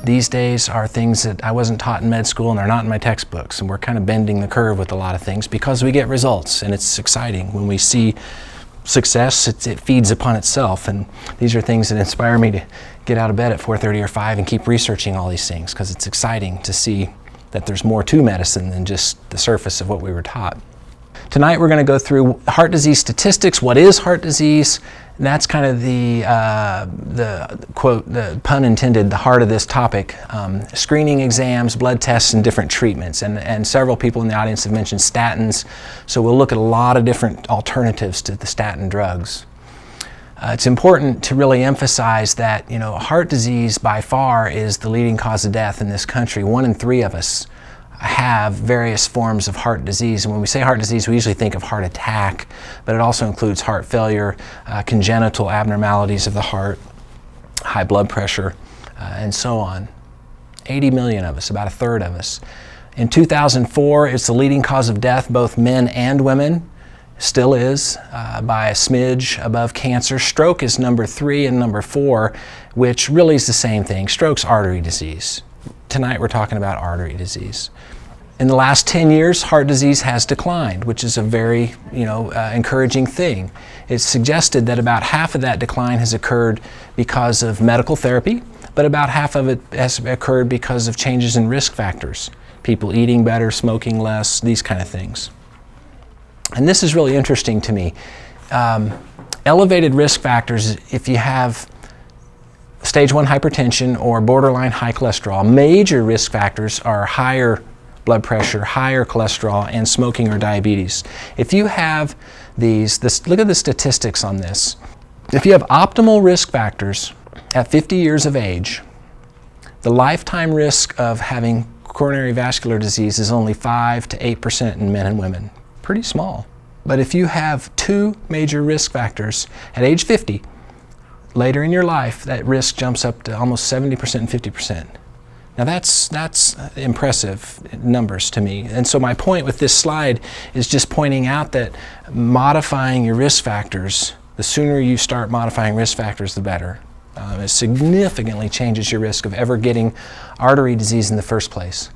These days are things that I wasn't taught in med school and they're not in my textbooks, and we're kind of bending the curve with a lot of things because we get results, and it's exciting. When we see success, it feeds upon itself, and these are things that inspire me to get out of bed at 4:30 or 5 and keep researching all these things, because it's exciting to see that there's more to medicine than just the surface of what we were taught. Tonight we're going to go through heart disease statistics. What is heart disease? And that's kind of the quote, the pun intended, the heart of this topic. Screening exams, blood tests, and different treatments. And several people in the audience have mentioned statins, so we'll look at a lot of different alternatives to the statin drugs. It's important to really emphasize that, you know, heart disease by far is the leading cause of death in this country. 1 in 3 of us have various forms of heart disease. And when we say heart disease, we usually think of heart attack, but it also includes heart failure, congenital abnormalities of the heart, high blood pressure, and so on. 80 million of us, about a third of us. In 2004, it's the leading cause of death, both men and women. Still is, by a smidge above cancer. Stroke is number 3 and number 4, which really is the same thing. Stroke's artery disease. Tonight we're talking about artery disease. In the last 10 years, heart disease has declined, which is a very, encouraging thing. It's suggested that about half of that decline has occurred because of medical therapy, but about half of it has occurred because of changes in risk factors. People eating better, smoking less, these kind of things. And this is really interesting to me. Elevated risk factors, if you have stage 1 hypertension or borderline high cholesterol, major risk factors are higher blood pressure, higher cholesterol, and smoking or diabetes. If you have look at the statistics on this. If you have optimal risk factors at 50 years of age, the lifetime risk of having coronary vascular disease is only 5 to 8% in men and women. Pretty small. But if you have 2 major risk factors at age 50, later in your life, that risk jumps up to almost 70% and 50%. Now that's impressive numbers to me. And so my point with this slide is just pointing out that modifying your risk factors, the sooner you start modifying risk factors, the better. It significantly changes your risk of ever getting artery disease in the first place.